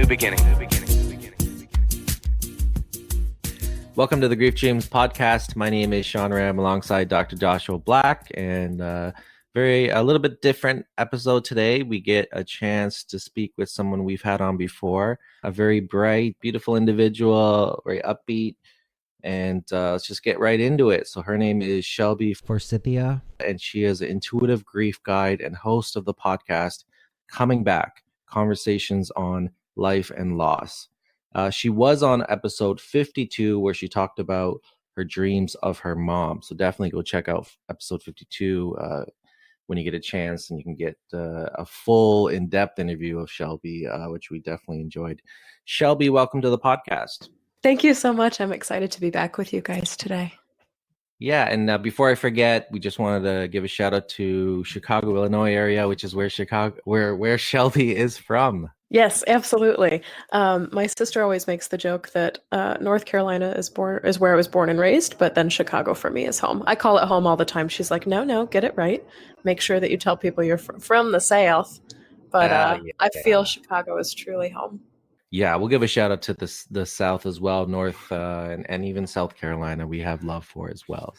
beginning. Welcome to the Grief Dreams podcast. My name is Sean Ram alongside Dr. Joshua Black, and a little bit different episode today. We get a chance to speak with someone we've had on before, a very bright, beautiful individual, very upbeat, and let's just get right into it. So her name is Shelby Forsythia, and she is an intuitive grief guide and host of the podcast Coming Back, Conversations on Life and Loss. She was on episode 52 where she talked about her dreams of her mom. So definitely go check out episode 52 when you get a chance, and you can get a full in-depth interview of Shelby, which we definitely enjoyed. Shelby, welcome to the podcast. Thank you so much. I'm excited to be back with you guys today. Yeah, and before I forget, we just wanted to give a shout out to Chicago, Illinois area, which is where Shelby is from. Yes, absolutely. My sister always makes the joke that North Carolina is where I was born and raised, but then Chicago for me is home. I call it home all the time. She's like, no, get it right. Make sure that you tell people you're from the South. But I feel Chicago is truly home. Yeah, we'll give a shout out to the South as well, North and even South Carolina. We have love for as well.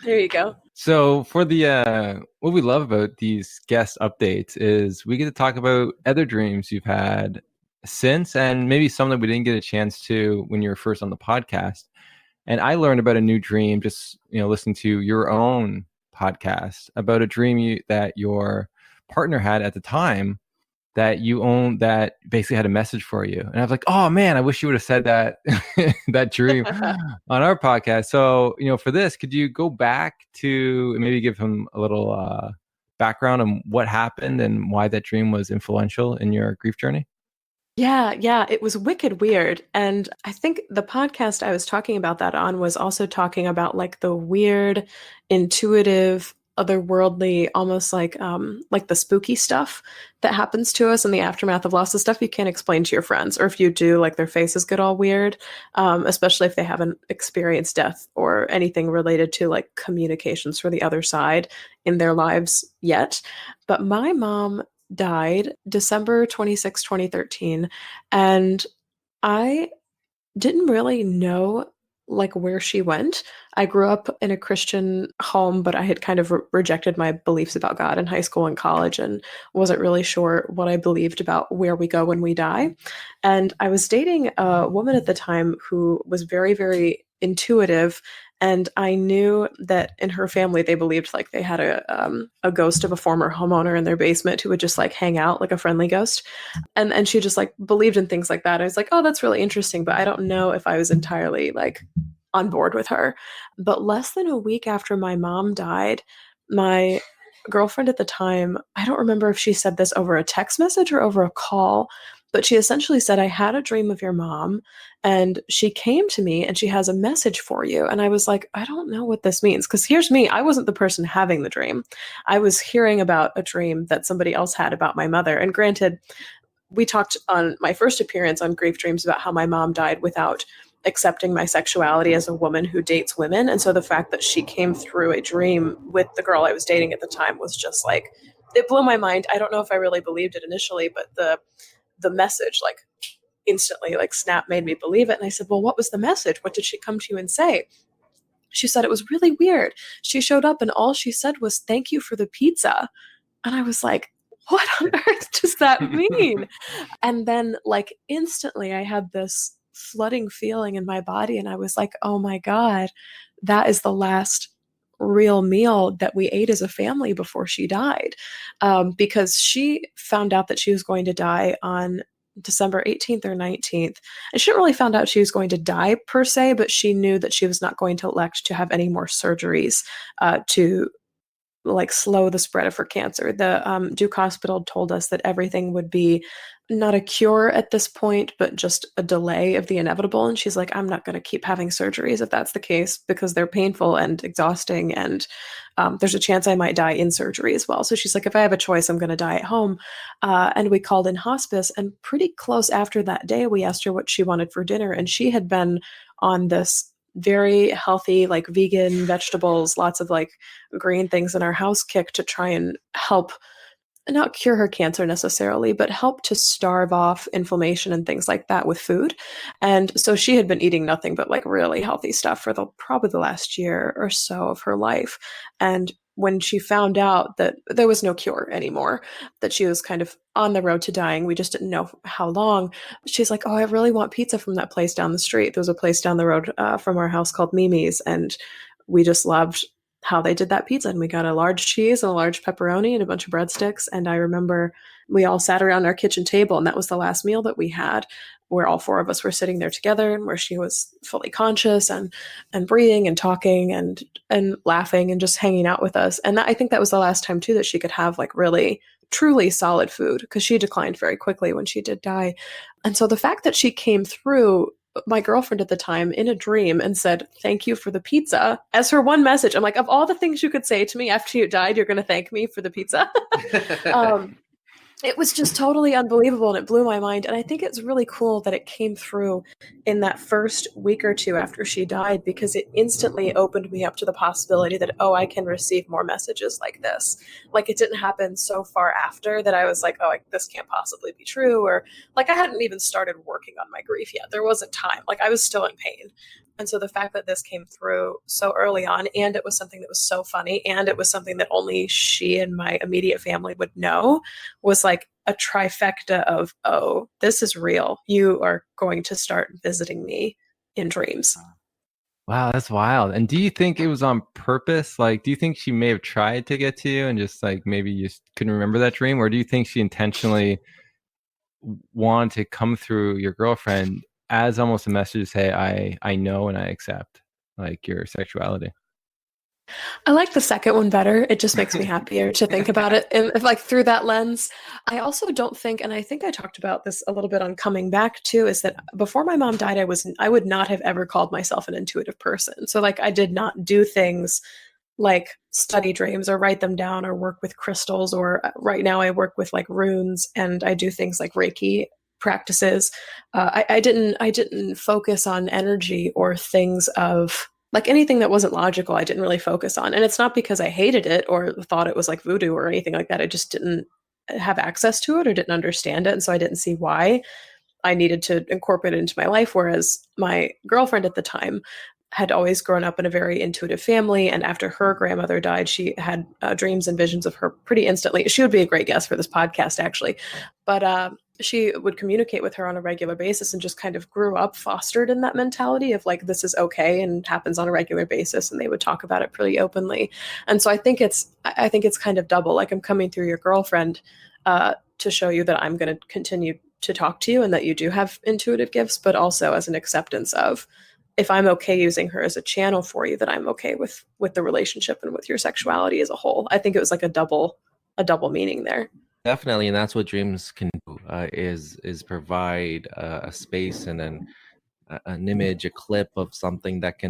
There you go. So for the what we love about these guest updates is we get to talk about other dreams you've had since, and maybe some that we didn't get a chance to when you were first on the podcast. And I learned about a new dream just listening to your own podcast about a dream that your partner had at the time that you own, that basically had a message for you. And I was like, oh man, I wish you would have said that that dream on our podcast. So, for this, could you go back to and maybe give him a little background on what happened and why that dream was influential in your grief journey? Yeah, it was wicked weird. And I think the podcast I was talking about that on was also talking about like the weird, intuitive, otherworldly, almost like the spooky stuff that happens to us in the aftermath of loss, the stuff you can't explain to your friends, or if you do, like their faces get all weird, especially if they haven't experienced death or anything related to like communications for the other side in their lives yet. But my mom died December 26, 2013, and I didn't really know like where she went. I grew up in a Christian home, but I had kind of rejected my beliefs about God in high school and college and wasn't really sure what I believed about where we go when we die. And I was dating a woman at the time who was very, very intuitive. And I knew that in her family, they believed like they had a ghost of a former homeowner in their basement who would just like hang out like a friendly ghost. And she just like believed in things like that. I was like, oh, that's really interesting. But I don't know if I was entirely like on board with her. But less than a week after my mom died, my girlfriend at the time, I don't remember if she said this over a text message or over a call, but she essentially said, I had a dream of your mom and she came to me and she has a message for you. And I was like, I don't know what this means. Because here's me. I wasn't the person having the dream. I was hearing about a dream that somebody else had about my mother. And granted, we talked on my first appearance on Grief Dreams about how my mom died without accepting my sexuality as a woman who dates women. And so the fact that she came through a dream with the girl I was dating at the time was just like, it blew my mind. I don't know if I really believed it initially, but the message like instantly like snap made me believe it. And I said, well, what was the message? What did she come to you and say? She said it was really weird. She showed up and all she said was, thank you for the pizza. And I was like, what on earth does that mean? And then like instantly I had this flooding feeling in my body. And I was like, oh my God, that is the last real meal that we ate as a family before she died. Because she found out that she was going to die on December 18th or 19th. And she didn't really find out she was going to die per se, but she knew that she was not going to elect to have any more surgeries to like slow the spread of her cancer. The Duke Hospital told us that everything would be not a cure at this point, but just a delay of the inevitable. And she's like, I'm not going to keep having surgeries if that's the case, because they're painful and exhausting. And there's a chance I might die in surgery as well. So she's like, if I have a choice, I'm going to die at home. And we called in hospice. And pretty close after that day, we asked her what she wanted for dinner. And she had been on this very healthy, like vegan vegetables, lots of like green things in our house kick to try and help not cure her cancer necessarily, but help to starve off inflammation and things like that with food. And so she had been eating nothing but like really healthy stuff for probably the last year or so of her life. And when she found out that there was no cure anymore, that she was kind of on the road to dying, we just didn't know how long. She's like, "Oh, I really want pizza from that place down the street." There was a place down the road from our house called Mimi's, and we just loved how they did that pizza. And we got a large cheese and a large pepperoni and a bunch of breadsticks. And I remember we all sat around our kitchen table, and that was the last meal that we had, where all four of us were sitting there together, and where she was fully conscious and breathing and talking and laughing and just hanging out with us. And I think that was the last time too that she could have like really truly solid food, because she declined very quickly when she did die. And so the fact that she came through my girlfriend at the time in a dream and said, "Thank you for the pizza," as her one message. I'm like, of all the things you could say to me after you died, you're going to thank me for the pizza. It was just totally unbelievable, and it blew my mind. And I think it's really cool that it came through in that first week or two after she died, because it instantly opened me up to the possibility that, oh, I can receive more messages like this. Like, it didn't happen so far after that I was like, oh, this can't possibly be true. Or like, I hadn't even started working on my grief yet. There wasn't time. Like, I was still in pain. And so the fact that this came through so early on, and it was something that was so funny, and it was something that only she and my immediate family would know, was like a trifecta of, oh, this is real. You are going to start visiting me in dreams. Wow, that's wild. And do you think it was on purpose? Like, do you think she may have tried to get to you and just like maybe you just couldn't remember that dream? Or do you think she intentionally wanted to come through your girlfriend as almost a message to say, I know and I accept like your sexuality? I like the second one better. It just makes me happier to think about it and like through that lens. I also don't think, and I think I talked about this a little bit on Coming Back too, is that before my mom died, I would not have ever called myself an intuitive person. So like I did not do things like study dreams or write them down or work with crystals, or right now I work with like runes, and I do things like Reiki practices. I didn't focus on energy or things of like anything that wasn't logical. I didn't really focus on, and it's not because I hated it or thought it was like voodoo or anything like that. I just didn't have access to it or didn't understand it, and so I didn't see why I needed to incorporate it into my life. Whereas my girlfriend at the time had always grown up in a very intuitive family, and after her grandmother died, she had dreams and visions of her pretty instantly. She would be a great guest for this podcast, actually, but she would communicate with her on a regular basis, and just kind of grew up fostered in that mentality of like, this is okay and happens on a regular basis, and they would talk about it pretty openly. And so I think it's kind of double. Like, I'm coming through your girlfriend to show you that I'm going to continue to talk to you and that you do have intuitive gifts, but also as an acceptance of, if I'm okay using her as a channel for you, that I'm okay with the relationship and with your sexuality as a whole. I think it was like a double meaning there. Definitely, and that's what dreams can do, is provide a space and an image, a clip of something that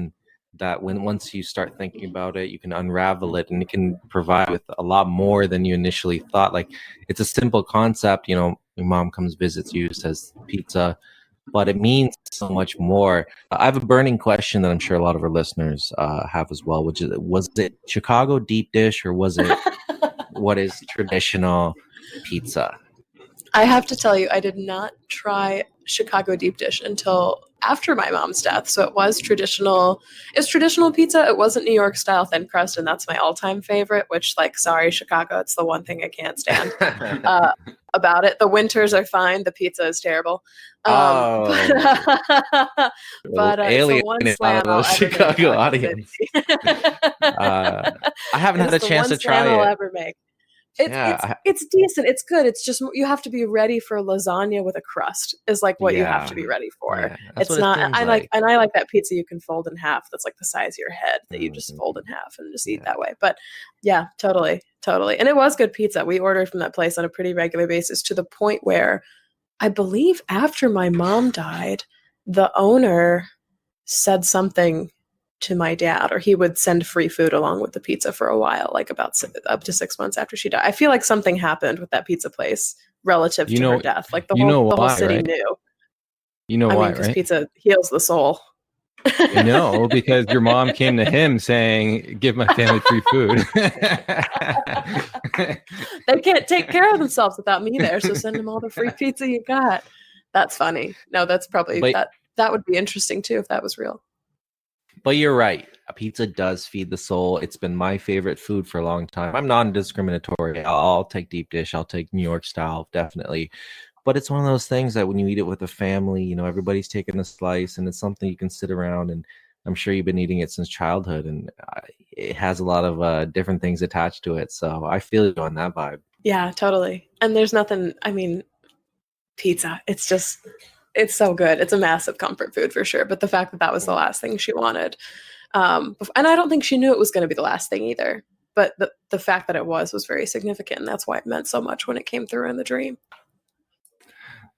when once you start thinking about it, you can unravel it, and it can provide with a lot more than you initially thought. Like, it's a simple concept, your mom comes, visits you, says pizza, but it means so much more. I have a burning question that I'm sure a lot of our listeners have as well, which is, was it Chicago deep dish, or was it what is traditional pizza? I have to tell you, I did not try Chicago deep dish until after my mom's death. So it was traditional. It's traditional pizza. It wasn't New York style thin crust, and that's my all-time favorite. Which, like, sorry, Chicago, it's the one thing I can't stand about it. The winters are fine. The pizza is terrible. But it's the one slam I'll ever Chicago make. audience. I haven't had a chance to try it. I'll ever make. It's decent. It's good. It's just you have to be ready for lasagna with a crust is like what you have to be ready for. Yeah, it's not. I like that pizza you can fold in half. That's like the size of your head that you just fold in half and just eat that way. But yeah, totally. And it was good pizza. We ordered from that place on a pretty regular basis, to the point where I believe after my mom died, the owner said something to my dad, or he would send free food along with the pizza for a while, like up to 6 months after she died. I feel like something happened with that pizza place relative to her death. Like the whole city knew. You know why, because right? pizza heals the soul. I know, because your mom came to him saying, "Give my family free food." They can't take care of themselves without me there, so send them all the free pizza you got. That's funny. No, that's probably But that would be interesting too if that was real. But you're right. A pizza does feed the soul. It's been my favorite food for a long time. I'm non-discriminatory. I'll take deep dish. I'll take New York style, definitely. But it's one of those things that when you eat it with a family, everybody's taking a slice, and it's something you can sit around. And I'm sure you've been eating it since childhood, and it has a lot of different things attached to it. So I feel you on that vibe. Yeah, totally. And there's nothing. I mean, pizza. It's so good. It's a massive comfort food for sure. But the fact that that was the last thing she wanted, and I don't think she knew it was going to be the last thing either. But the fact that it was very significant. And that's why it meant so much when it came through in the dream.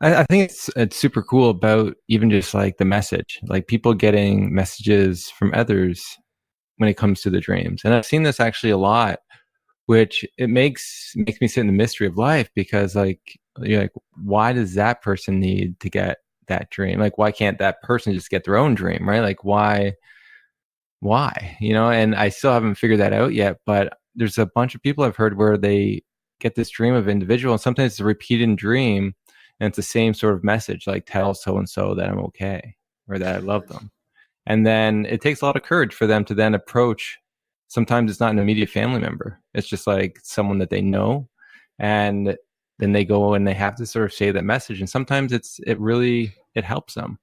I think it's super cool about even just like the message, like people getting messages from others when it comes to the dreams. And I've seen this actually a lot, which it makes me sit in the mystery of life, because like you're like, why does that person need to get that dream? Like, why can't that person just get their own dream, right? Like, why, and I still haven't figured that out yet, but there's a bunch of people I've heard where they get this dream of individual, and sometimes it's a repeated dream, and it's the same sort of message, like tell so-and-so that I'm okay, or that I love them. And then it takes a lot of courage for them to then approach. Sometimes it's not an immediate family member. It's just like someone that they know. And then they go and they have to sort of say that message. And sometimes it helps them.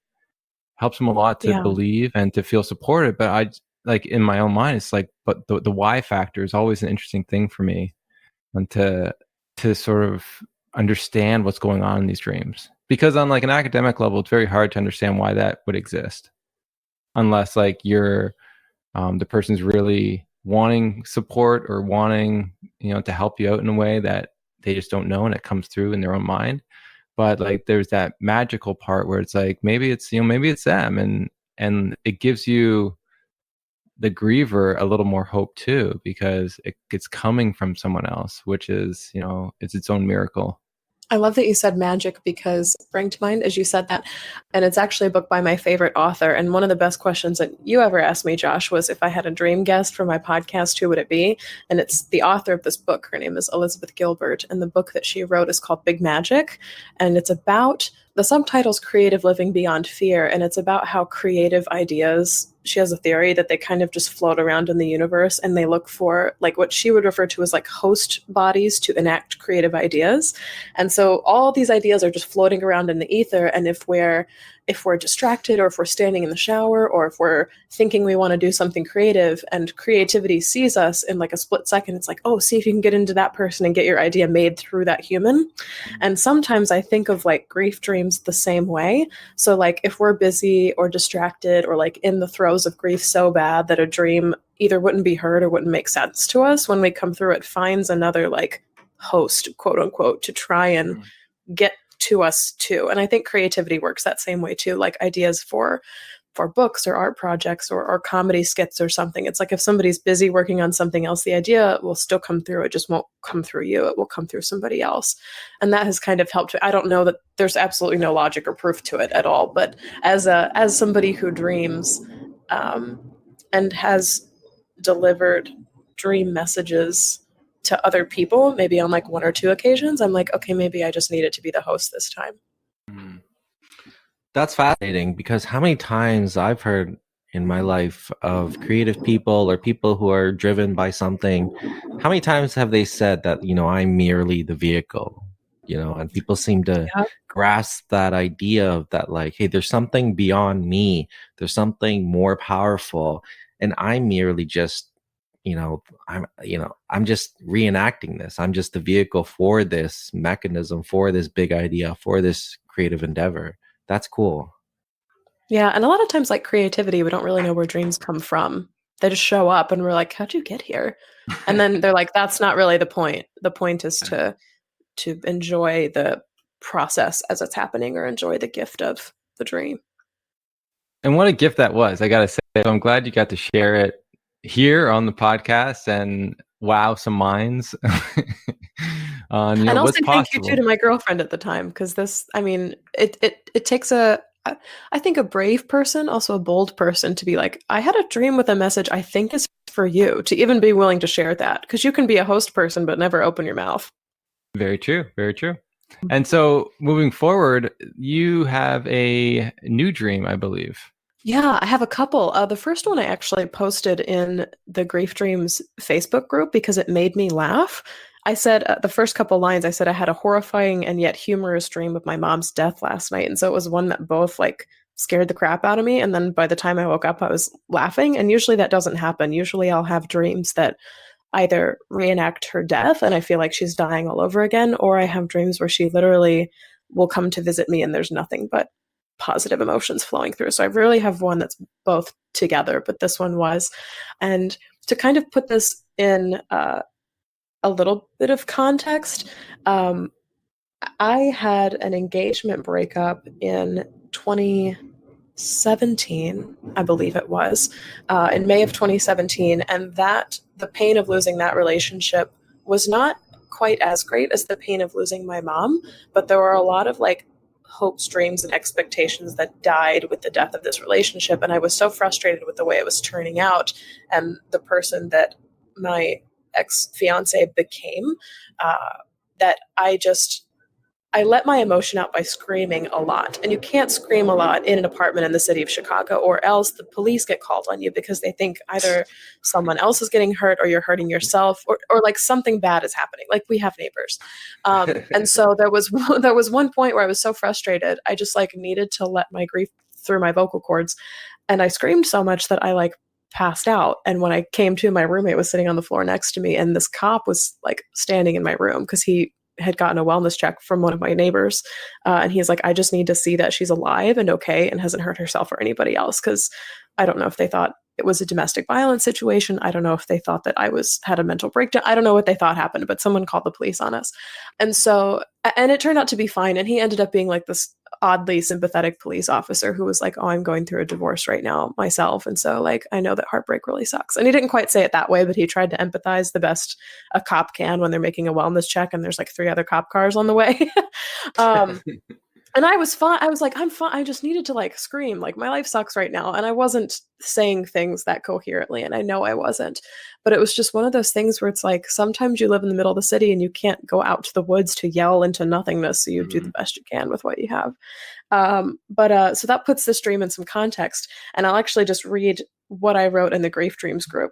Helps them a lot to believe and to feel supported. But I, like, in my own mind, it's like, but the why factor is always an interesting thing for me, and to sort of understand what's going on in these dreams. Because on like an academic level, it's very hard to understand why that would exist, unless like you're the person's really wanting support or wanting to help you out in a way that they just don't know, and it comes through in their own mind. But like there's that magical part where it's like maybe it's them, and it gives you, the griever, a little more hope too, because it's coming from someone else, which is it's its own miracle. I love that you said magic, because bring to mind as you said that, and it's actually a book by my favorite author. And one of the best questions that you ever asked me, Josh, was if I had a dream guest for my podcast, who would it be? And it's the author of this book. Her name is Elizabeth Gilbert, and the book that she wrote is called Big Magic, and it's about, the subtitle's Creative Living Beyond Fear, and it's about how creative ideas, she has a theory that they kind of just float around in the universe, and they look for like what she would refer to as like host bodies to enact creative ideas. And so all these ideas are just floating around in the ether. And if we're distracted, or if we're standing in the shower, or if we're thinking we want to do something creative, and creativity sees us in like a split second, it's like, oh, see if you can get into that person and get your idea made through that human. And sometimes I think of like grief dreams the same way. So like if we're busy or distracted, or like in the throes of grief so bad that a dream either wouldn't be heard or wouldn't make sense to us, when we come through, it finds another like host, quote unquote, to try and get to us too. And I think creativity works that same way too, like ideas for books or art projects or comedy skits or something. It's like if somebody's busy working on something else, the idea will still come through. It just won't come through you. It will come through somebody else. And that has kind of helped. I don't know that there's absolutely no logic or proof to it at all, but as somebody who dreams and has delivered dream messages to other people, maybe on like one or two occasions, I'm like, okay, maybe I just needed to be the host this time. That's fascinating, because how many times I've heard in my life of creative people or people who are driven by something, how many times have they said that, I'm merely the vehicle, and people seem to grasp that idea of that, like, hey, there's something beyond me. There's something more powerful. And I'm merely just, I'm just reenacting this. I'm just the vehicle for this mechanism, for this big idea, for this creative endeavor. That's cool. Yeah. And a lot of times, like creativity, we don't really know where dreams come from. They just show up and we're like, how'd you get here? And then they're like, that's not really the point. The point is to enjoy the process as it's happening, or enjoy the gift of the dream. And what a gift that was, I got to say. So I'm glad you got to share it here on the podcast and wow some minds on and what's also possible. thank you too to my girlfriend at the time, because this, I mean, it takes a I think a brave person, also a bold person, to be like, I had a dream with a message I think is for you, to even be willing to share that. Because you can be a host person, but never open your mouth. Very true. Very true. And so moving forward, you have a new dream, I believe. Yeah, I have a couple. The first one I actually posted in the Grief Dreams Facebook group because it made me laugh. I said the first couple lines, I said I had a horrifying and yet humorous dream of my mom's death last night. And so it was one that both like scared the crap out of me. And then by the time I woke up, I was laughing. And usually that doesn't happen. Usually I'll have dreams that either reenact her death and I feel like she's dying all over again, or I have dreams where she literally will come to visit me and there's nothing but positive emotions flowing through. So I really have one that's both together, but this one was. And to kind of put this in a little bit of context, I had an engagement breakup in 2017, I believe it was, in May of 2017. And that the pain of losing that relationship was not quite as great as the pain of losing my mom, but there were a lot of like hopes, dreams, and expectations that died with the death of this relationship. And I was so frustrated with the way it was turning out and the person that my ex-fiance became, that I let my emotion out by screaming a lot. And you can't scream a lot in an apartment in the city of Chicago, or else the police get called on you because they think either someone else is getting hurt or you're hurting yourself, or like something bad is happening. Like we have neighbors. And so there was one point where I was so frustrated. I just like needed to let my grief through my vocal cords. And I screamed so much that I like passed out. And when I came to, my roommate was sitting on the floor next to me, and this cop was like standing in my room because he had gotten a wellness check from one of my neighbors. And he's like, I just need to see that she's alive and okay and hasn't hurt herself or anybody else. Cause I don't know if they thought it was a domestic violence situation. I don't know if they thought that I had a mental breakdown. I don't know what they thought happened, but someone called the police on us. And so, and it turned out to be fine. And he ended up being like this oddly sympathetic police officer who was like, oh, I'm going through a divorce right now myself. And so like, I know that heartbreak really sucks. And he didn't quite say it that way, but he tried to empathize the best a cop can when they're making a wellness check and there's like 3 other cop cars on the way. And I was fine. I was like, I'm fine. I just needed to like scream, like my life sucks right now. And I wasn't saying things that coherently. And I know I wasn't, but it was just one of those things where it's like, sometimes you live in the middle of the city and you can't go out to the woods to yell into nothingness. So you do the best you can with what you have. So that puts this dream in some context. And I'll actually just read what I wrote in the Grief Dreams group.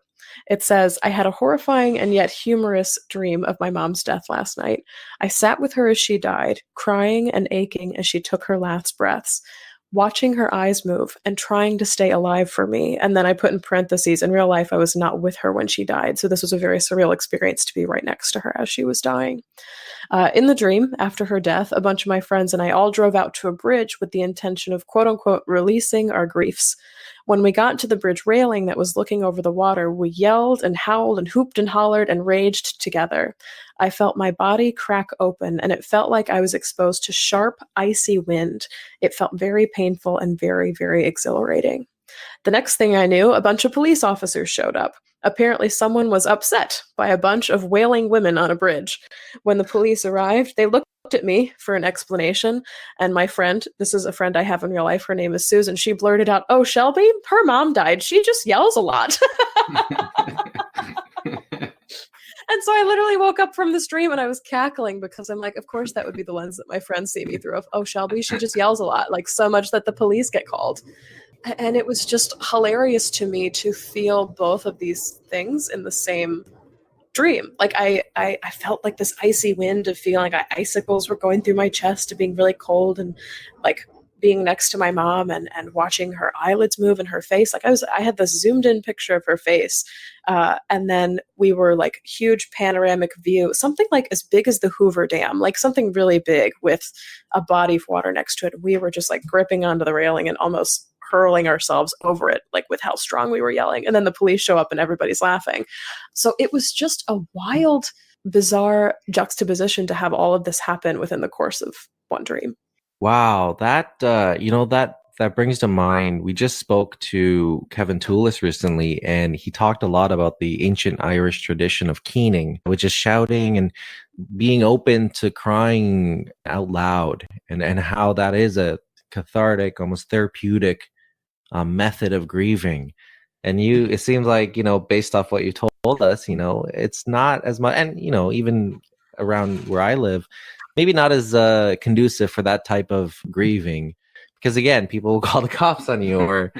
It says, I had a horrifying and yet humorous dream of my mom's death last night. I sat with her as she died, crying and aching as she took her last breaths, watching her eyes move and trying to stay alive for me. And then I put in parentheses, in real life, I was not with her when she died. So this was a very surreal experience to be right next to her as she was dying. In the dream, after her death, a bunch of my friends and I all drove out to a bridge with the intention of quote unquote releasing our griefs. When we got to the bridge railing that was looking over the water, we yelled and howled and hooped and hollered and raged together. I felt my body crack open, and it felt like I was exposed to sharp, icy wind. It felt very painful and very, very exhilarating. The next thing I knew, a bunch of police officers showed up. Apparently, someone was upset by a bunch of wailing women on a bridge. When the police arrived, they looked at me for an explanation, and my friend, this is a friend I have in real life, her name is Susan, she blurted out, "Oh, Shelby, her mom died. She just yells a lot." And so I literally woke up from this dream and I was cackling because I'm like, of course that would be the lens that my friends see me through of, oh, Shelby, she just yells a lot, like so much that the police get called. And it was just hilarious to me to feel both of these things in the same dream. Like I felt like this icy wind of feeling like icicles were going through my chest, of being really cold, and like being next to my mom and watching her eyelids move in her face. Like I had this zoomed in picture of her face. And then we were like huge panoramic view, something like as big as the Hoover Dam, like something really big with a body of water next to it. We were just like gripping onto the railing and almost hurling ourselves over it, like with how strong we were yelling. And then the police show up and everybody's laughing. So it was just a wild, bizarre juxtaposition to have all of this happen within the course of one dream. Wow, that that brings to mind. We just spoke to Kevin Toulis recently, and he talked a lot about the ancient Irish tradition of keening, which is shouting and being open to crying out loud, and how that is a cathartic, almost therapeutic method of grieving. And it seems like, based off what you told us, it's not as much, and, even around where I live, maybe not as conducive for that type of grieving. Because again, people will call the cops on you, or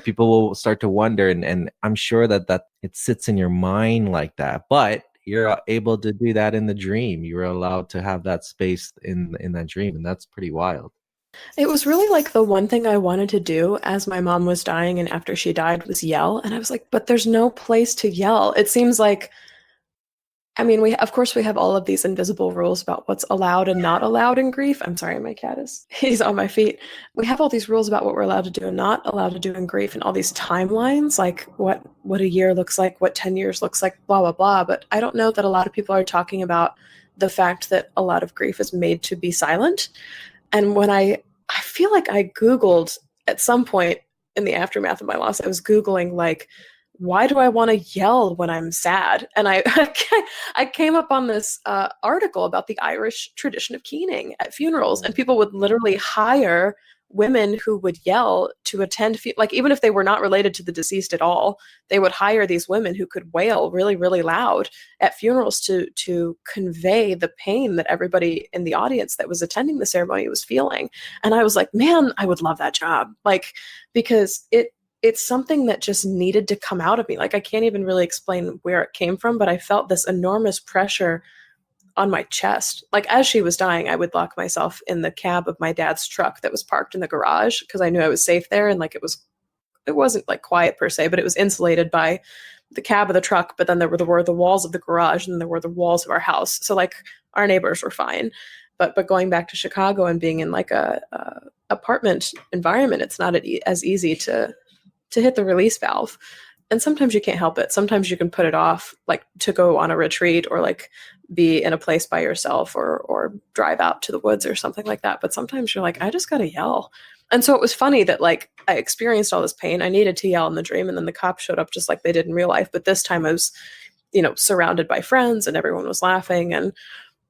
people will start to wonder, and I'm sure that it sits in your mind like that. But you're able to do that in the dream. You're allowed to have that space in that dream, and that's pretty wild. It was really like the one thing I wanted to do as my mom was dying and after she died was yell. And I was like, but there's no place to yell. It seems like, I mean, of course we have all of these invisible rules about what's allowed and not allowed in grief. I'm sorry, my cat he's on my feet. We have all these rules about what we're allowed to do and not allowed to do in grief, and all these timelines, like what a year looks like, what 10 years looks like, blah, blah, blah. But I don't know that a lot of people are talking about the fact that a lot of grief is made to be silent. And when I feel like I Googled at some point in the aftermath of my loss, I was Googling, like, why do I want to yell when I'm sad? And I came up on this article about the Irish tradition of keening at funerals, and people would literally hire women who would yell to attend, like, even if they were not related to the deceased at all, they would hire these women who could wail really, really loud at funerals to convey the pain that everybody in the audience that was attending the ceremony was feeling. And I was like, man, I would love that job. Like, because it's something that just needed to come out of me. Like, I can't even really explain where it came from, but I felt this enormous pressure on my chest. Like, as she was dying, I would lock myself in the cab of my dad's truck that was parked in the garage, because I knew I was safe there. And like, it wasn't like quiet per se, but it was insulated by the cab of the truck. But then there were the walls of the garage, and then there were the walls of our house. So like, our neighbors were fine. But going back to Chicago and being in like a apartment environment, it's not as easy to hit the release valve. And sometimes you can't help it. Sometimes you can put it off, like to go on a retreat, or like be in a place by yourself, or drive out to the woods or something like that. But sometimes you're like, I just gotta yell. And so it was funny that like I experienced all this pain. I needed to yell in the dream, and then the cops showed up just like they did in real life. But this time I was, surrounded by friends, and everyone was laughing. And,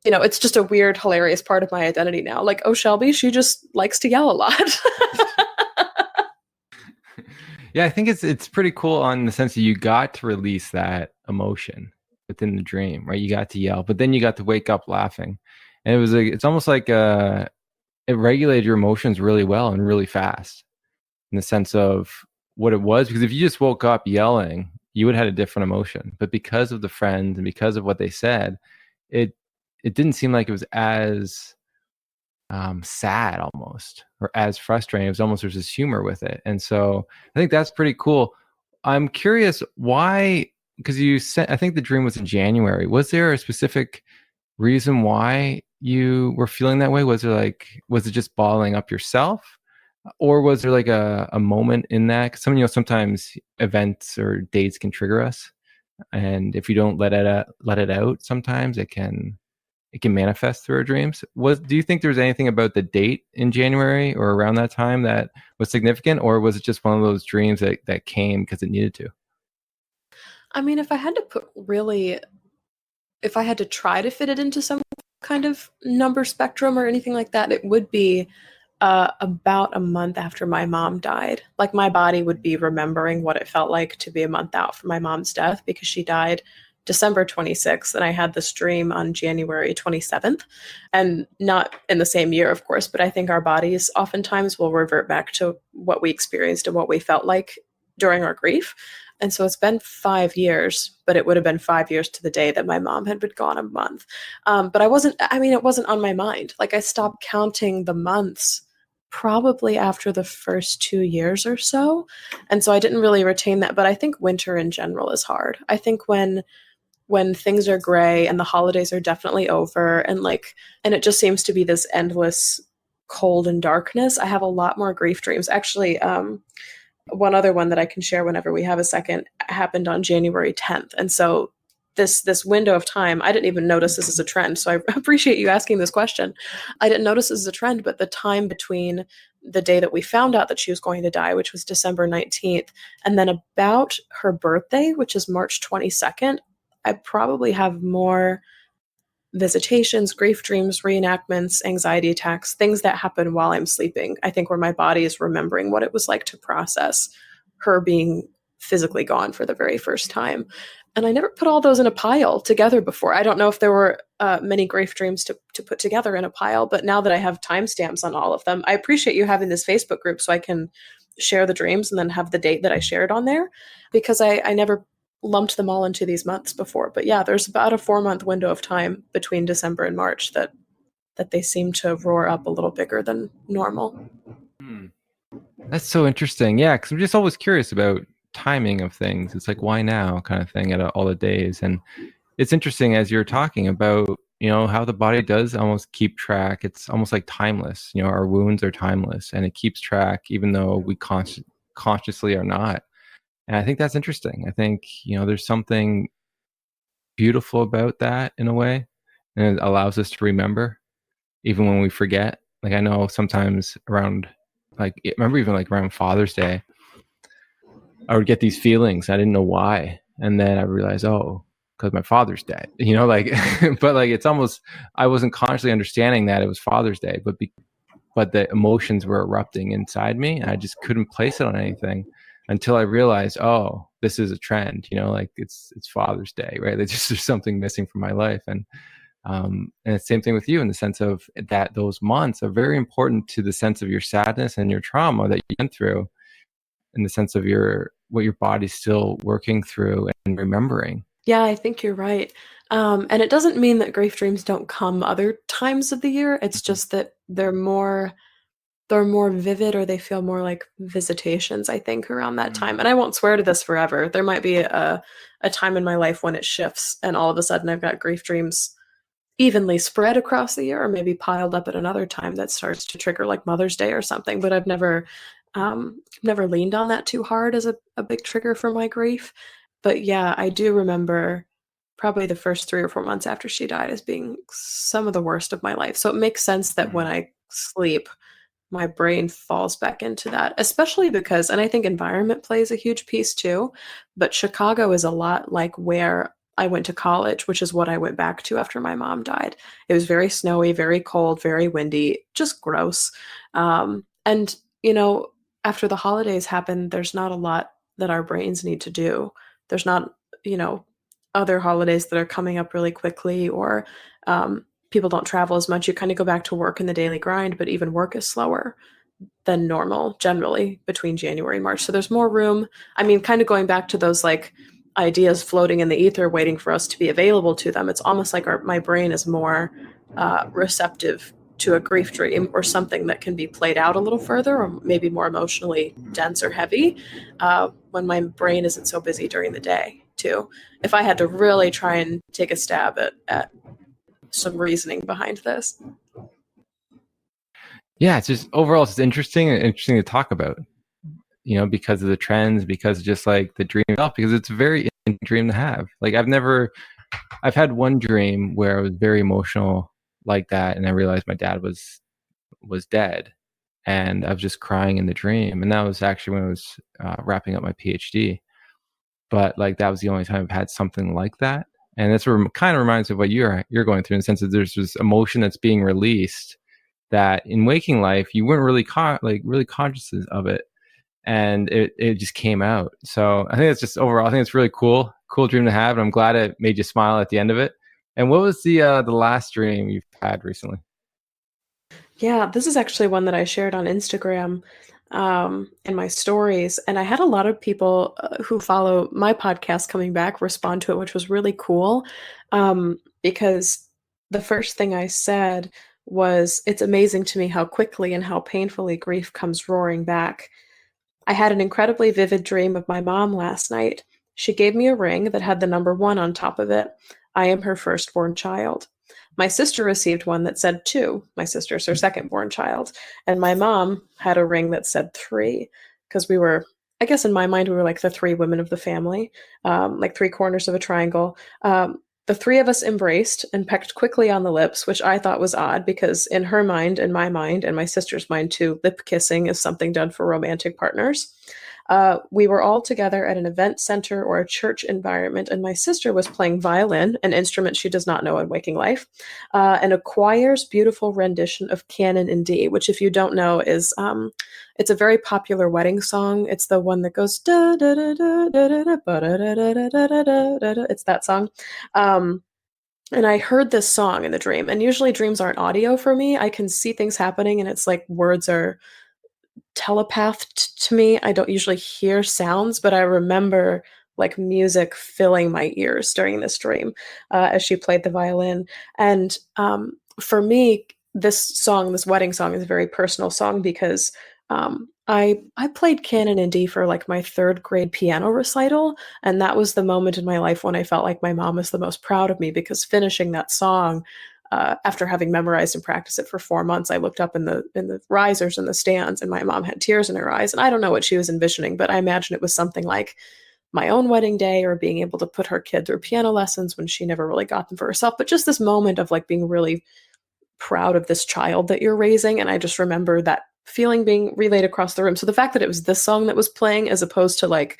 it's just a weird, hilarious part of my identity now. Like, oh, Shelby, she just likes to yell a lot. Yeah, I think it's pretty cool on the sense that you got to release that emotion within the dream, right? You got to yell, but then you got to wake up laughing, and it's almost like it regulated your emotions really well and really fast, in the sense of what it was. Because if you just woke up yelling, you would have had a different emotion. But because of the friends and because of what they said, it didn't seem like it was as sad almost, or as frustrating. It was almost, there's this humor with it. And so I think that's pretty cool. I'm curious why, because you said, I think the dream was in January. Was there a specific reason why you were feeling that way? Was it just bottling up yourself? Or was there like a moment in that? Because sometimes events or dates can trigger us. And if you don't let it out, sometimes it can manifest through our dreams. Do you think there's anything about the date in January or around that time that was significant, or was it just one of those dreams that came because it needed to? I mean, if I had to try to fit it into some kind of number spectrum or anything like that, it would be about a month after my mom died. Like, my body would be remembering what it felt like to be a month out from my mom's death, because she died December 26th, and I had this dream on January 27th, and not in the same year, of course, but I think our bodies oftentimes will revert back to what we experienced and what we felt like during our grief. And so it's been 5 years, but it would have been 5 years to the day that my mom had been gone a month. But it wasn't on my mind. Like, I stopped counting the months probably after the first 2 years or so. And so I didn't really retain that. But I think winter in general is hard. I think when things are gray and the holidays are definitely over, and it just seems to be this endless cold and darkness, I have a lot more grief dreams. Actually, one other one that I can share whenever we have a second happened on January 10th. And so this window of time, I didn't even notice this as a trend. So I appreciate you asking this question. I didn't notice this as a trend, but the time between the day that we found out that she was going to die, which was December 19th, and then about her birthday, which is March 22nd, I probably have more visitations, grief dreams, reenactments, anxiety attacks, things that happen while I'm sleeping. I think where my body is remembering what it was like to process her being physically gone for the very first time. And I never put all those in a pile together before. I don't know if there were many grief dreams to put together in a pile, but now that I have timestamps on all of them, I appreciate you having this Facebook group so I can share the dreams and then have the date that I shared on there, because I never lumped them all into these months before. But yeah, there's about a 4-month window of time between December and March that they seem to roar up a little bigger than normal. That's so interesting. Yeah, because I'm just always curious about timing of things. It's like, why now kind of thing at all the days. And it's interesting as you're talking about, how the body does almost keep track. It's almost like timeless. Our wounds are timeless, and it keeps track even though we consciously are not. And I think that's interesting. I think, there's something beautiful about that in a way, and it allows us to remember even when we forget. Like, I know sometimes around, like, I remember even like around Father's Day, I would get these feelings. I didn't know why. And then I realized, oh, because my father's dead, but like, it's almost, I wasn't consciously understanding that it was Father's Day, but the emotions were erupting inside me, and I just couldn't place it on anything until I realized, oh, this is a trend, like it's Father's Day, right? There's something missing from my life. And it's the same thing with you, in the sense of that those months are very important to the sense of your sadness and your trauma that you went through, in the sense of what your body's still working through and remembering. Yeah, I think you're right. And it doesn't mean that grief dreams don't come other times of the year. It's just that they're more vivid, or they feel more like visitations, I think, around that time. And I won't swear to this forever. There might be a time in my life when it shifts and all of a sudden I've got grief dreams evenly spread across the year, or maybe piled up at another time that starts to trigger, like Mother's Day or something. But I've never leaned on that too hard as a big trigger for my grief. But yeah, I do remember probably the first 3 or 4 months after she died as being some of the worst of my life. So it makes sense that when I sleep, my brain falls back into that, especially because, and I think environment plays a huge piece too, but Chicago is a lot like where I went to college, which is what I went back to after my mom died. It was very snowy, very cold, very windy, just gross. And, after the holidays happen, there's not a lot that our brains need to do. There's not, other holidays that are coming up really quickly, or people don't travel as much. You kind of go back to work in the daily grind, but even work is slower than normal generally between January and March. So there's more room. I mean, kind of going back to those like ideas floating in the ether, waiting for us to be available to them. It's almost like my brain is more receptive to a grief dream or something that can be played out a little further, or maybe more emotionally dense or heavy, when my brain isn't so busy during the day too. If I had to really try and take a stab at some reasoning behind this. Yeah, it's just overall, it's interesting to talk about, because of the trends, because just like the dream itself, because it's a very interesting dream to have. Like, I've had one dream where I was very emotional like that, and I realized my dad was dead, and I was just crying in the dream. And that was actually when I was wrapping up my PhD. But like, that was the only time I've had something like that. And that's what kind of reminds me of what you're going through, in the sense that there's this emotion that's being released that in waking life you weren't really really conscious of it, and it just came out. So I think it's just overall, I think it's really cool dream to have, and I'm glad it made you smile at the end of it. And what was the last dream you've had recently? Yeah, this is actually one that I shared on Instagram in my stories. And I had a lot of people who follow my podcast coming back respond to it, which was really cool, because the first thing I said was, it's amazing to me how quickly and how painfully grief comes roaring back. I had an incredibly vivid dream of my mom last night. She gave me a ring that had the number 1 on top of it. I am her firstborn child. My sister received one that said 2. My sister's her second-born child. And my mom had a ring that said 3, because we were, I guess in my mind, we were like the 3 women of the family, like 3 corners of a triangle. The 3 of us embraced and pecked quickly on the lips, which I thought was odd, because in her mind, in my mind, and my sister's mind too, lip kissing is something done for romantic partners. We were all together at an event center or a church environment, and my sister was playing violin, an instrument she does not know in waking life, and a choir's beautiful rendition of Canon in D, which, if you don't know, is it's a very popular wedding song. It's the one that goes da da da da da da da da da da da da da. It's that song. And I heard this song in the dream, and usually dreams aren't audio for me. I can see things happening, and it's like words are telepathed to me. I don't usually hear sounds, but I remember like music filling my ears during this dream as she played the violin. And for me, this wedding song, is a very personal song because I played canon in D for like my third grade piano recital, and that was the moment in my life when I felt like my mom was the most proud of me, because finishing that song, after having memorized and practiced it for 4 months, I looked up in the risers in the stands, and my mom had tears in her eyes. And I don't know what she was envisioning, but I imagine it was something like my own wedding day, or being able to put her kid through piano lessons when she never really got them for herself. But just this moment of like being really proud of this child that you're raising. And I just remember that feeling being relayed across the room. So the fact that it was this song that was playing, as opposed to like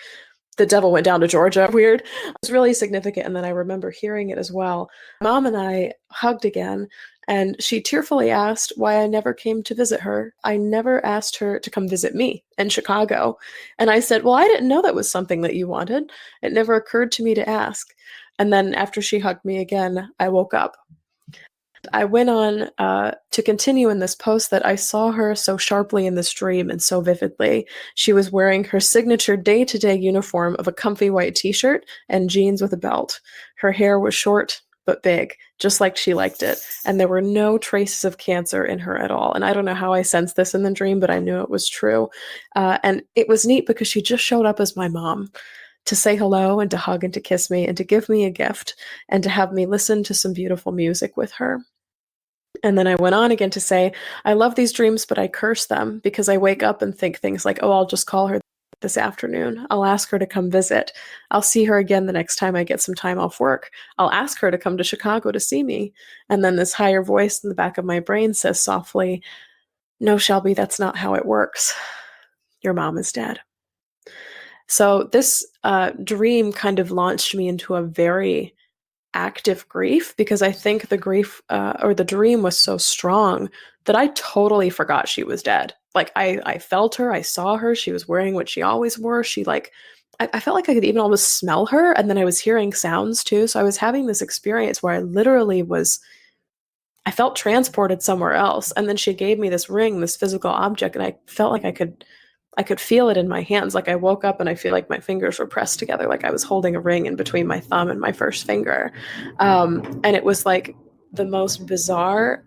The Devil Went Down to Georgia, weird, was really significant. And then I remember hearing it as well. Mom and I hugged again, and she tearfully asked why I never came to visit her. I never asked her to come visit me in Chicago. And I said, well, I didn't know that was something that you wanted. It never occurred to me to ask. And then after she hugged me again, I woke up. I went on to continue in this post that I saw her so sharply in this dream and so vividly. She was wearing her signature day-to-day uniform of a comfy white t-shirt and jeans with a belt. Her hair was short but big, just like she liked it, and there were no traces of cancer in her at all. And I don't know how I sensed this in the dream, but I knew it was true. And it was neat because she just showed up as my mom, to say hello and to hug and to kiss me and to give me a gift and to have me listen to some beautiful music with her. And then I went on again to say, I love these dreams, but I curse them because I wake up and think things like, oh, I'll just call her this afternoon. I'll ask her to come visit. I'll see her again the next time I get some time off work. I'll ask her to come to Chicago to see me. And then this higher voice in the back of my brain says softly, no, Shelby, that's not how it works. Your mom is dead. So this dream kind of launched me into a very active grief, because I think the grief or the dream was so strong that I totally forgot she was dead. Like I felt her, I saw her, she was wearing what she always wore. She like, I felt like I could even almost smell her. And then I was hearing sounds too. So I was having this experience where I literally I felt transported somewhere else. And then she gave me this ring, this physical object, and I felt like I could feel it in my hands. Like I woke up and I feel like my fingers were pressed together, like I was holding a ring in between my thumb and my first finger. And it was like the most bizarre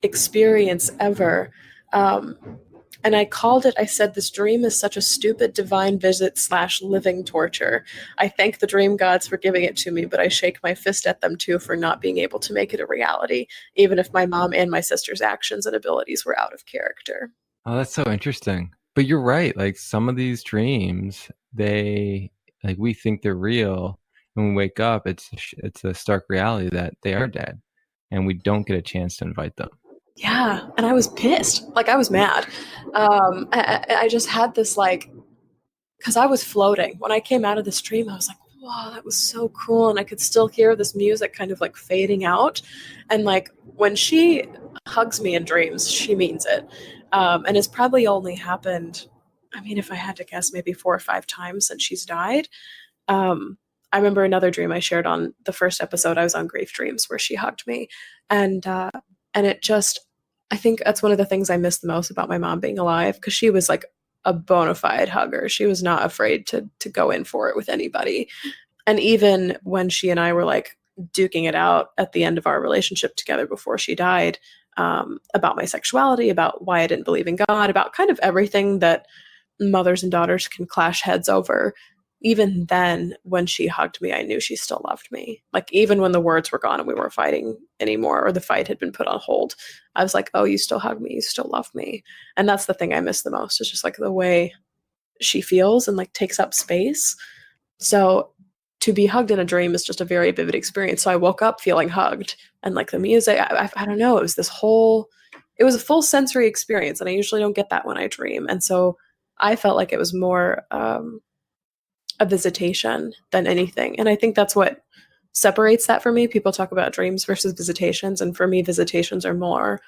experience ever. And I said, this dream is such a stupid divine visit / living torture. I thank the dream gods for giving it to me, but I shake my fist at them too for not being able to make it a reality, even if my mom and my sister's actions and abilities were out of character. Oh, that's so interesting. But you're right. Like some of these dreams, we think they're real. When we wake up, it's a stark reality that they are dead, and we don't get a chance to invite them. Yeah, and I was pissed. Like I was mad. I just had this because I was floating when I came out of this dream. I was like, wow, that was so cool, and I could still hear this music kind of like fading out. And like when she hugs me in dreams, she means it. And it's probably only happened, I mean, if I had to guess, maybe 4 or 5 times since she's died. I remember another dream I shared on the first episode. I was on Grief Dreams, where she hugged me. And it just, I think that's one of the things I miss the most about my mom being alive, because she was like a bona fide hugger. She was not afraid to go in for it with anybody. And even when she and I were like duking it out at the end of our relationship together before she died, about my sexuality, about why I didn't believe in God, about kind of everything that mothers and daughters can clash heads over. Even then, when she hugged me, I knew she still loved me. Like even when the words were gone and we weren't fighting anymore, or the fight had been put on hold, I was like, oh, you still hug me, you still love me. And that's the thing I miss the most, is just like the way she feels and like takes up space. So to be hugged in a dream is just a very vivid experience. So I woke up feeling hugged, and like the music, I don't know, it was a full sensory experience. And I usually don't get that when I dream. And so I felt like it was more a visitation than anything. And I think that's what separates that for me. People talk about dreams versus visitations. And for me, visitations are more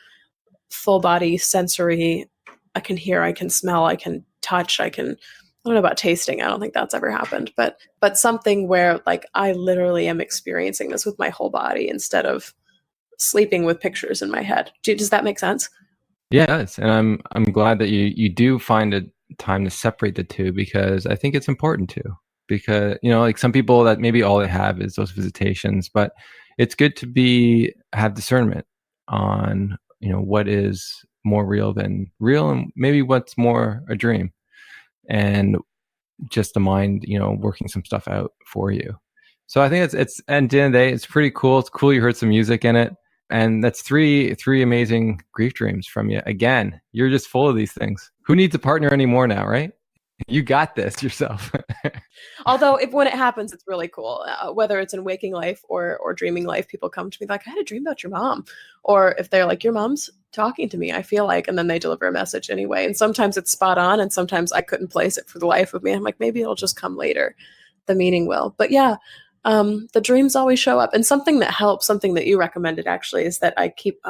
full body sensory. I can hear, I can smell, I can touch, I don't know about tasting. I don't think that's ever happened, but something where like I literally am experiencing this with my whole body instead of sleeping with pictures in my head. Does that make sense? Yes, and I'm glad that you do find a time to separate the two, because I think it's important to. Because like some people that maybe all they have is those visitations, but it's good to have discernment on what is more real than real, and maybe what's more a dream, and just the mind working some stuff out for you. So I think it's at the end of the day, it's pretty cool. It's cool you heard some music in it. And that's three amazing grief dreams from you. Again, you're just full of these things. Who needs a partner anymore now, right? You got this yourself. Although when it happens, it's really cool. Whether it's in waking life or dreaming life, people come to me like, I had a dream about your mom. Or if they're like, your mom's talking to me, I feel like, and then they deliver a message anyway. And sometimes it's spot on, and sometimes I couldn't place it for the life of me. I'm like, maybe it'll just come later. The meaning will. But yeah, the dreams always show up. And something that helps, something that you recommended actually, is that I keep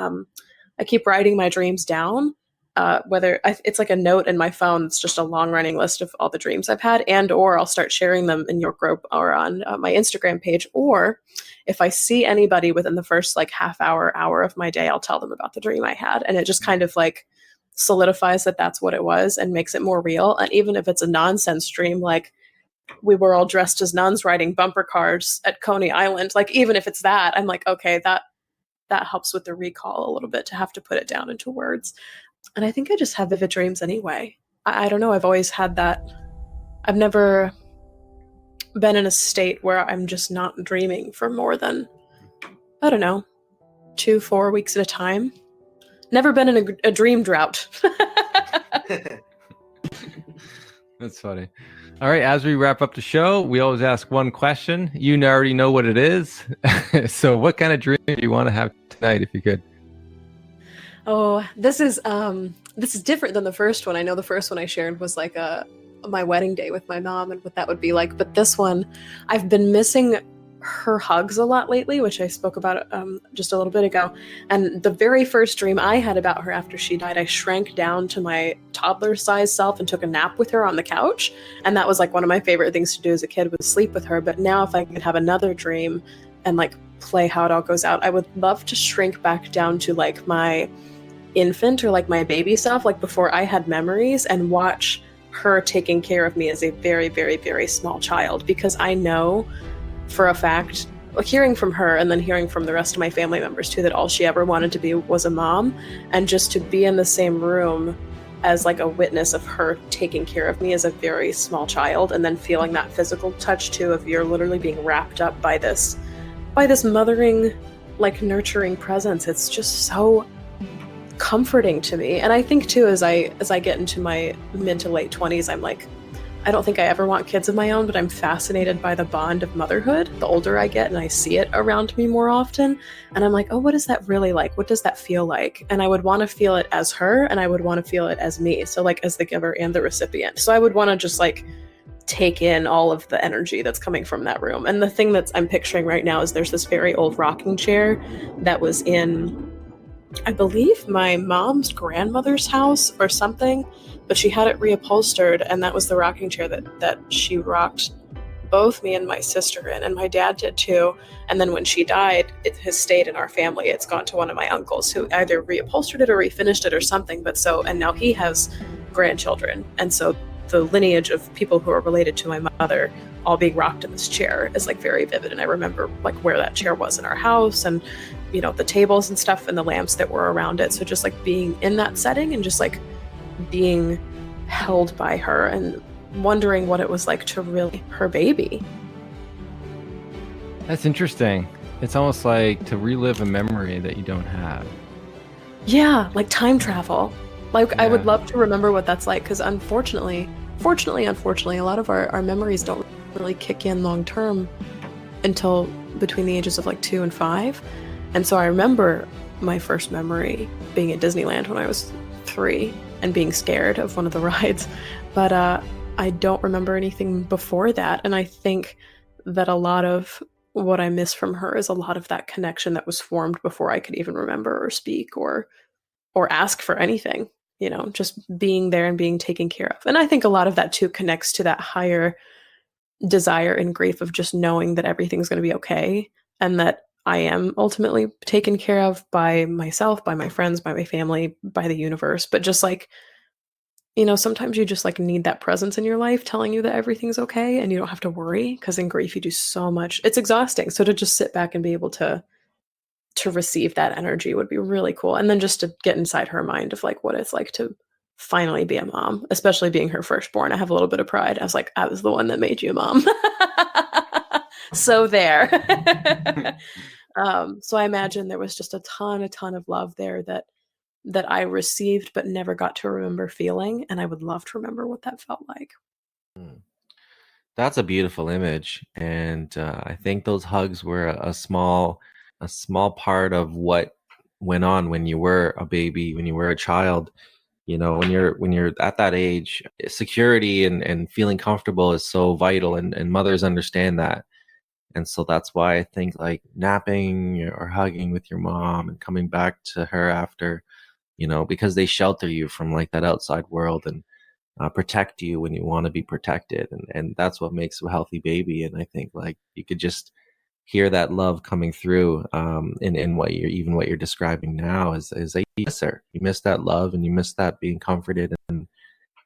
writing my dreams down. It's like a note in my phone. It's just a long running list of all the dreams I've had, or I'll start sharing them in your group or on my Instagram page. Or if I see anybody within the first like half hour of my day, I'll tell them about the dream I had. And it just kind of like solidifies that that's what it was and makes it more real. And even if it's a nonsense dream, like we were all dressed as nuns riding bumper cars at Coney Island, like even if it's that, I'm like, okay, that helps with the recall a little bit to have to put it down into words. And I think I just have vivid dreams anyway. I don't know. I've always had that. I've never been in a state where I'm just not dreaming for more than, I don't know, 2-4 weeks at a time. Never been in a dream drought. That's funny. All right, as we wrap up the show, we always ask one question. You already know what it is. So what kind of dream do you want to have tonight, if you could? Oh, this is different than the first one. I know the first one I shared was like my wedding day with my mom and what that would be like. But this one, I've been missing her hugs a lot lately, which I spoke about just a little bit ago. And the very first dream I had about her after she died, I shrank down to my toddler-sized self and took a nap with her on the couch. And that was like one of my favorite things to do as a kid, was sleep with her. But now if I could have another dream and like play how it all goes out, I would love to shrink back down to like my infant or like my baby self, like before I had memories, and watch her taking care of me as a very, very, very small child. Because I know for a fact, hearing from her and then hearing from the rest of my family members too, that all she ever wanted to be was a mom. And just to be in the same room as like a witness of her taking care of me as a very small child, and then feeling that physical touch too of you're literally being wrapped up by this mothering, like nurturing presence. It's just so comforting to me. And I think too, as I get into my mid to late 20s, I'm like, I don't think I ever want kids of my own, but I'm fascinated by the bond of motherhood the older I get and I see it around me more often. And I'm like, oh, what is that really like? What does that feel like? And I would want to feel it as her, and I would want to feel it as me. So like as the giver and the recipient. So I would want to just like take in all of the energy that's coming from that room. And the thing that I'm picturing right now is there's this very old rocking chair that was in, I believe, my mom's grandmother's house or something, but she had it reupholstered, and that was the rocking chair that she rocked both me and my sister in, and my dad did too. And then when she died, it has stayed in our family. It's gone to one of my uncles who either reupholstered it or refinished it or something. And now he has grandchildren, and so the lineage of people who are related to my mother all being rocked in this chair is like very vivid. And I remember like where that chair was in our house, and the tables and stuff and the lamps that were around it. So just like being in that setting and just like being held by her and wondering what it was like to really her baby. That's interesting. It's almost like to relive a memory that you don't have. Yeah, like time travel. Like yeah. I would love to remember what that's like, because unfortunately, a lot of our memories don't really kick in long term until between the ages of like 2 and 5. And so I remember my first memory being at Disneyland when I was 3, and being scared of one of the rides. But I don't remember anything before that. And I think that a lot of what I miss from her is a lot of that connection that was formed before I could even remember or speak or ask for anything, just being there and being taken care of. And I think a lot of that too connects to that higher desire and grief of just knowing that everything's going to be okay and that I am ultimately taken care of by myself, by my friends, by my family, by the universe. But just like, sometimes you just like need that presence in your life telling you that everything's okay and you don't have to worry, because in grief you do so much. It's exhausting. So to just sit back and be able to receive that energy would be really cool. And then just to get inside her mind of like what it's like to finally be a mom, especially being her firstborn. I have a little bit of pride. I was like, I was the one that made you a mom. So there. So I imagine there was just a ton of love there that I received but never got to remember feeling, and I would love to remember what that felt like. That's a beautiful image, and I think those hugs were a small part of what went on when you were a baby, when you were a child. When you're at that age, security and feeling comfortable is so vital, and mothers understand that. And so that's why I think like napping or hugging with your mom and coming back to her after, because they shelter you from like that outside world and protect you when you want to be protected. And that's what makes a healthy baby. And I think like you could just hear that love coming through in what you're describing now is that you miss her. You miss that love and you miss that being comforted and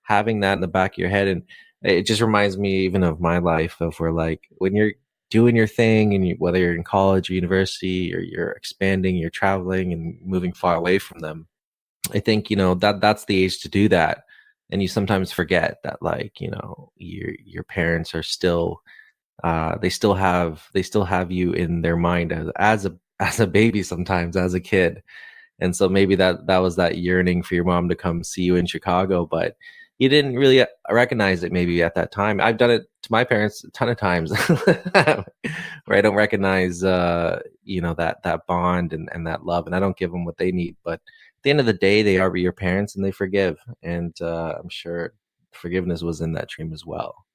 having that in the back of your head. And it just reminds me even of my life of where like when you're doing your thing and whether you're in college or university or you're expanding, you're traveling and moving far away from them. I think, that's the age to do that. And you sometimes forget that like, your parents are still they still have you in their mind as a baby, sometimes as a kid. And so maybe that was that yearning for your mom to come see you in Chicago, but you didn't really recognize it maybe at that time. I've done it to my parents a ton of times where I don't recognize, that bond and that love, and I don't give them what they need. But at the end of the day, they are your parents and they forgive. And I'm sure forgiveness was in that dream as well.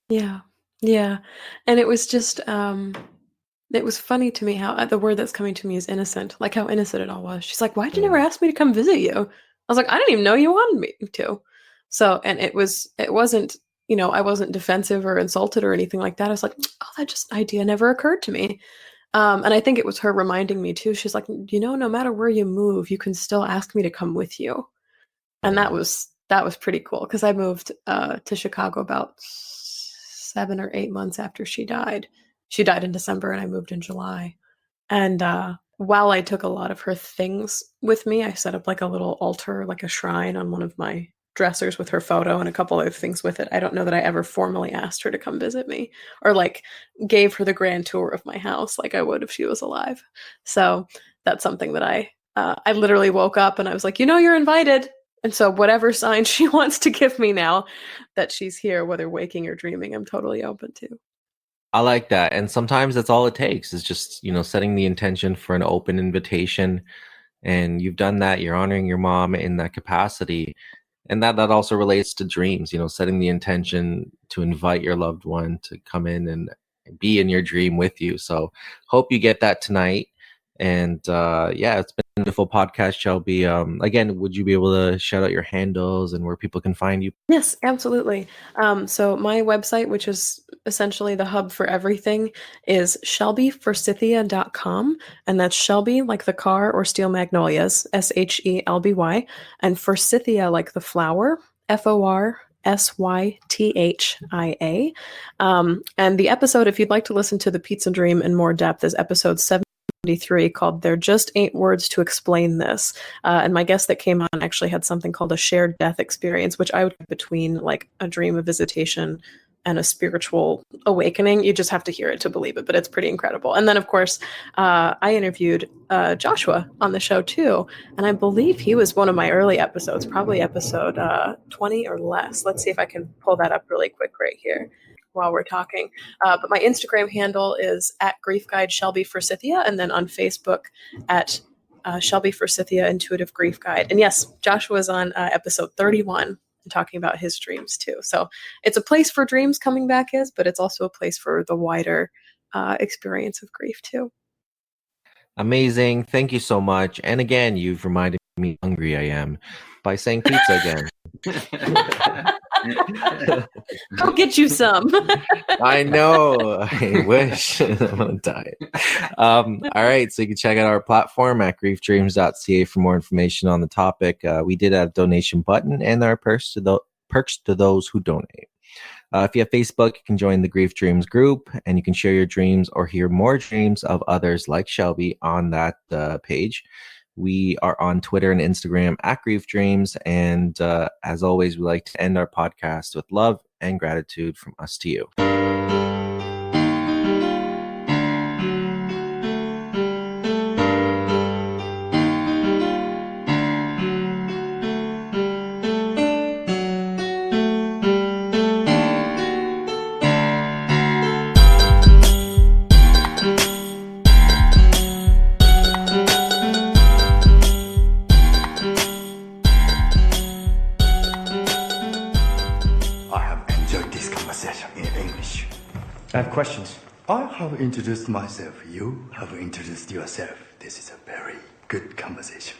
Yeah. Yeah. And it was just it was funny to me how the word that's coming to me is innocent, like how innocent it all was. She's like, "Why'd you never ask me to come visit you?" I was like, "I didn't even know you wanted me to." So, and it wasn't, I wasn't defensive or insulted or anything like that. I was like, "Oh, that just idea never occurred to me." And I think it was her reminding me too. She's like, no matter where you move, you can still ask me to come with you. And that was pretty cool because I moved to Chicago about 7 or 8 months after she died. She died in December and I moved in July. And while I took a lot of her things with me, I set up like a little altar, like a shrine on one of my dressers with her photo and a couple other things with it. I don't know that I ever formally asked her to come visit me or like gave her the grand tour of my house like I would if she was alive. So that's something that I literally woke up and I was like, you're invited. And so whatever sign she wants to give me now that she's here, whether waking or dreaming, I'm totally open to. I like that. And sometimes that's all it takes is just, setting the intention for an open invitation. And you've done that. You're honoring your mom in that capacity. And that also relates to dreams, setting the intention to invite your loved one to come in and be in your dream with you. So hope you get that tonight. And yeah, it's been a wonderful podcast, Shelby. Again, would you be able to shout out your handles and where people can find you? Yes, absolutely. So my website, which is essentially the hub for everything, is shelbyforsythia.com. And that's Shelby like the car or Steel Magnolias, Shelby, and Forsythia like the flower, Forsythia. And the episode, if you'd like to listen to the Pizza Dream in more depth, is episode 73 called "There Just Ain't Words to Explain This." And my guest that came on actually had something called a shared death experience, which I would put between like a dream of visitation and a spiritual awakening. You just have to hear it to believe it, but it's pretty incredible. And then, of course, I interviewed Joshua on the show too, and I believe he was one of my early episodes, probably episode 20 or less. Let's see if I can pull that up really quick right here while we're talking. But my Instagram handle is @GriefGuide Shelby Forsythia, and then on Facebook at Shelby Forsythia Intuitive Grief Guide. And yes, Joshua's on episode 31 and talking about his dreams too. So it's a place for dreams coming back but it's also a place for the wider experience of grief too. Amazing. Thank you so much. And again, you've reminded me how hungry I am by saying pizza again. I'll get you some. I know. I wish. I'm on a diet. All right. So you can check out our platform at griefdreams.ca for more information on the topic. We did have a donation button and there are perks to those who donate. If you have Facebook, you can join the Grief Dreams group and you can share your dreams or hear more dreams of others like Shelby on that page. We are on Twitter and Instagram at Grief Dreams. And as always, we like to end our podcast with love and gratitude from us to you. I have questions. I have introduced myself. You have introduced yourself. This is a very good conversation.